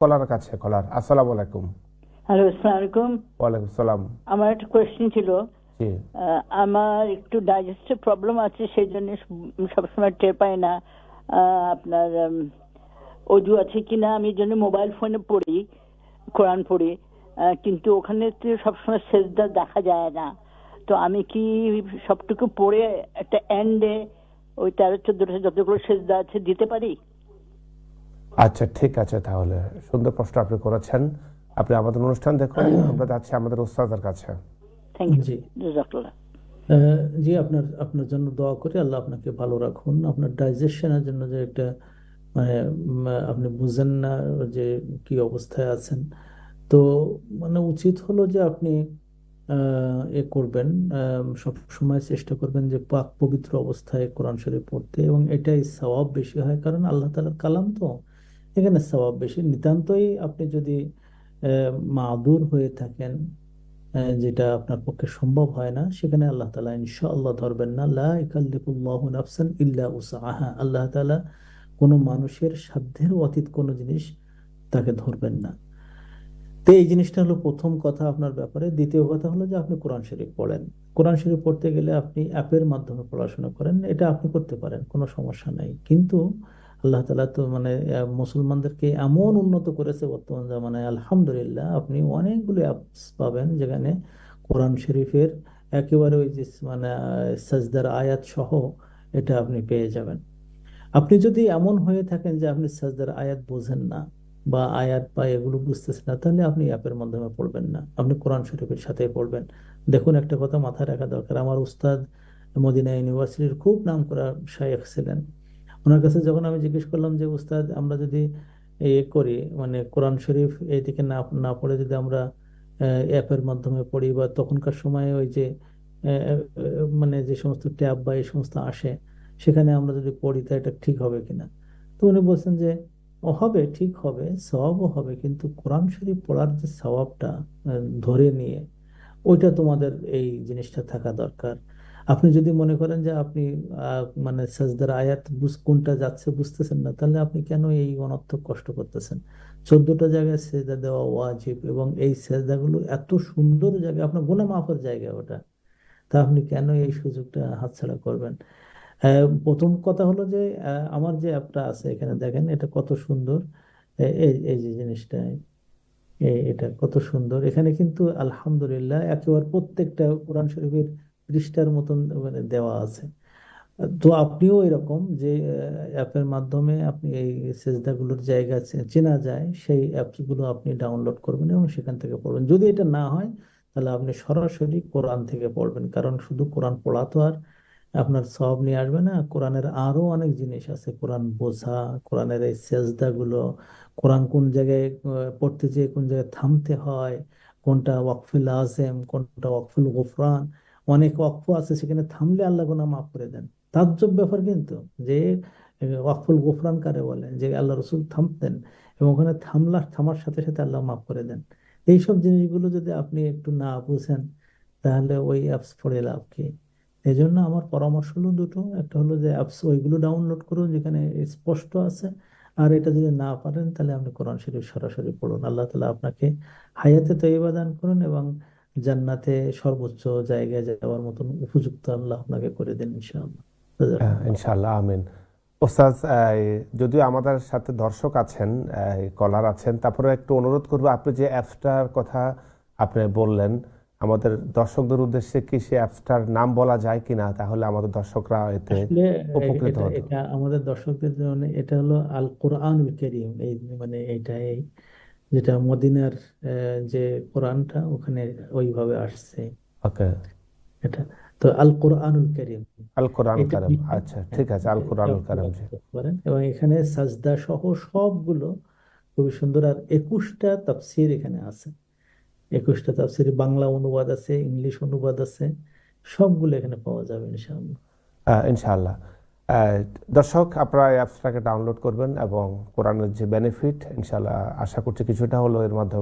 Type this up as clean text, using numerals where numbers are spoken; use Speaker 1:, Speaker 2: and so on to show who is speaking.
Speaker 1: কলার কাছে কলার আসসালামু আলাইকুম।
Speaker 2: হ্যালো, আসসালামু আলাইকুম।
Speaker 1: ওয়ালাইকুম সালাম।
Speaker 2: আমার একটা কোয়েশ্চেন ছিল।
Speaker 1: জি।
Speaker 2: আমার একটু ডাইজেস্টিভ প্রবলেম আছে, সেই জন্য সবসময় টের পাই না আপনার অজু আছে কিনা। আমি এই জন্য মোবাইল ফোনে পড়ি, কোরআন পড়ি, কিন্তু ওখানে তো সবসময় সেজদা দেখা যায় না। তো আমি কি সবটুকু পড়ে একটা এন্ডে ওই 13-14টা যতগুলো সেজদা আছে দিতে পারি?
Speaker 1: আচ্ছা, ঠিক আছে, তাহলে সুন্দর প্রশ্ন আপনি করেছেন। আপনি আমাদের অনুষ্ঠান দেখুন। আমরা যাচ্ছি আমাদের উস্তাদের কাছে।
Speaker 2: Thank you.
Speaker 3: জি
Speaker 2: জাযাকাল্লাহ।
Speaker 3: জি, আপনার আপনার জন্য দোয়া করি, আল্লাহ আপনাকে ভালো রাখুন। আপনার ডাইজেশনের জন্য যে একটা মানে আপনি বুঝেন না যে কি অবস্থায় আছেন, তো উচিত হলো যে আপনি এ করবেন, সব সময় চেষ্টা করবেন যে পাক পবিত্র অবস্থায় কোরআন শরীফ পড়তে, এবং এটাই সওয়াব বেশি হয়, কারণ আল্লাহ তাআলার কালাম তো এখানে সওয়াব বেশি। নিতান্তই আপনি যদি মাদুর হয়ে থাকেন, যেটা আপনার পক্ষে সম্ভব হয় না, সেখানে আল্লাহ তাআলা ইনশাআল্লাহ ধরবেন না। লা ইকাল্লিফুল্লাহু নাফসান ইল্লা উসআহা, আল্লাহ তাআলা কোনো মানুষের সাধ্যের অতীত কোনো জিনিস তাকে ধরবেন না। তো এই জিনিসটা হলো প্রথম কথা আপনার ব্যাপারে। দ্বিতীয় কথা হলো যে আপনি কোরআন শরীফ পড়েন। কোরআন শরীফ পড়তে গেলে আপনি অ্যাপের মাধ্যমে পড়াশোনা করেন, এটা আপনি করতে পারেন, কোনো সমস্যা নাই। কিন্তু আল্লাহ তাআলা তো মুসলমানদেরকে এমন উন্নত করেছে বর্তমান জামানায়, আলহামদুলিল্লাহ, আপনি অনেকগুলো অ্যাপস পাবেন যেখানে কোরআন শরীফের একেবারে ওই যে সাজদার আয়াত সহ এটা আপনি পেয়ে যাবেন। আপনি যদি এমন হয়ে থাকেন যে আপনি সাজদার আয়াত বোঝেন না বা আয়াত বা এগুলো বুঝতেছেন না, তাহলে আপনি অ্যাপের মাধ্যমে পড়বেন না, আপনি কোরআন শরীফের সাথে পড়বেন। দেখুন, একটা কথা মাথায় রাখা দরকার, আমার উস্তাদ মদিনা ইউনিভার্সিটির খুব নাম করা শায়েখ ছিলেন। ওনার কাছে যখন আমি জিজ্ঞেস করলাম যে উস্তাদ, আমরা যদি করি, কোরআন শরীফ এইদিকে না না পড়ে যদি আমরা অ্যাপের মাধ্যমে পড়ি, বা তখনকার সময়ে ওই যে যে সমস্ত ট্যাব বা এই সমস্ত আসে, সেখানে আমরা যদি পড়ি, তা এটা ঠিক হবে কিনা। তো উনি বলছেন যে হবে, ঠিক হবে, সওয়াবও হবে, কিন্তু কোরআন শরীফ পড়ার যে সওয়াবটা ধরে নিয়ে ওইটা তোমাদের এই জিনিসটা থাকা দরকার। আপনি যদি মনে করেন যে আপনি সাজদার আয়াত কোনটা যাচ্ছে বুঝতেছেন না, তাহলে আপনি কেন এই অনর্থক কষ্ট করতেছেন? 14টা জায়গায় সেজদা দেওয়া ওয়াজিব, এবং এই সেজদাগুলো এত সুন্দর জায়গা, আপনার গুনাহ মাফের জায়গা ওটা। তা আপনি কেন এই সুযোগটা হাতছাড়া করবেন? প্রথম কথা হলো যে আমার যে অ্যাপটা আছে এখানে দেখেন, এটা কত সুন্দর। এই এই যে জিনিসটা, এটা কত সুন্দর। এখানে কিন্তু আলহামদুলিল্লাহ একেবারে প্রত্যেকটা কোরআন শরীফের পৃষ্ঠার মতন দেওয়া আছে। তো আপনিও এরকম যে অ্যাপের মাধ্যমে আপনি এই সেজদাগুলোর জায়গা চেনা যায়, সেই অ্যাপসগুলো আপনি ডাউনলোড করবেন এবং সেখান থেকে পড়বেন। যদি এটা না হয়, তাহলে আপনি সরাসরি কোরআন থেকে পড়বেন, কারণ শুধু কোরআন পড়া তো আর আপনার সওয়াব নিয়ে আসবে না। কোরআনের আরো অনেক জিনিস আছে, কোরআন বোঝা, কোরআনের এই সেজদাগুলো, কোরআন কোন জায়গায় পড়তে যেয়ে কোন জায়গায় থামতে হয়, কোনটা ওয়াকফুল আজম, কোনটা ওয়াকফুল গফরান। অনেক ওয়াকফ আছে সেখানে থামলে আল্লাহ গুনাহ মাফ করে দেন। তাজ্জব ব্যাপার কিন্তু, যে ওয়াকফুল গফরান কারে বলে, যে আল্লাহ রসুল থামতেন এবং ওখানে থামার সাথে সাথে আল্লাহ মাফ করে দেন। এইসব জিনিসগুলো যদি আপনি একটু না বুঝেন, তাহলে ওই অ্যাপস পড়ে লাভ কি? এই জন্য আমার পরামর্শ হলো দুটো, একটা হলো যে অ্যাপস ওইগুলো ডাউনলোড করুন যেখানে স্পষ্ট আছে, আর এটা যদি না পারেন তাহলে আপনি কোরআন শরীফ সরাসরি পড়ুন। আল্লাহ তাআলা আপনাকে হায়াতে তৈয়বা দান করুন, এবং জান্নাতে সর্বোচ্চ জায়গায় যাওয়ার মতন উপযুক্ত আল্লাহ আপনাকে করে দেন ইনশাআল্লাহ।
Speaker 1: ইনশাআল্লাহ, আমিন। ওস্তাদ, যদিও আমাদের সাথে দর্শক আছেন, কলার আছেন, তারপরে একটু অনুরোধ করবো, আপনি যে অ্যাপসটার কথা আপনি বললেন, আমাদের দর্শকদের উদ্দেশ্যে কি সে অ্যাপসটার নাম বলা যায় কিনা, তাহলে আমাদের দর্শকরা এতে
Speaker 3: আসলে
Speaker 1: উপকৃত
Speaker 3: এটা
Speaker 1: হতো।
Speaker 3: এটা আমাদের দর্শকদের জন্য এটা হলো আল কোরআনুল কারীম। এই যেটা মদিনার যে কোরআনটা ওখানে ওইভাবে আসছে
Speaker 1: ওকে।
Speaker 3: এটা। তো আল কোরআনুল কারীম,
Speaker 1: আল কোরআন
Speaker 3: এটা
Speaker 1: কারিম,
Speaker 3: লিখে,
Speaker 1: আচ্ছা,
Speaker 3: হ্যাঁ,
Speaker 1: ঠিক আছে, আল
Speaker 3: এটা
Speaker 1: কোরআনুল
Speaker 3: আপনি
Speaker 1: কারিম, জি।
Speaker 3: ব্যবহার করতে পারেন, এবং এখানে সাজদা সহ সবগুলো খুবই সুন্দর। আর 21টা তাফসীর এখানে আছে। 21টা তাফসীর, বাংলা অনুবাদ আছে, ইংলিশ অনুবাদ আছে, সবগুলো এখানে পাওয়া যাবে ইনশাআল্লাহ।
Speaker 1: ইনশাআল্লাহ। আহ, দর্শক, আপনারা এই অ্যাপসটাকে ডাউনলোড করবেন এবং কোরআনের যে বেনিফিট, ইনশাআল্লাহ আশা করছি কিছুটা হলো এর মাধ্যমে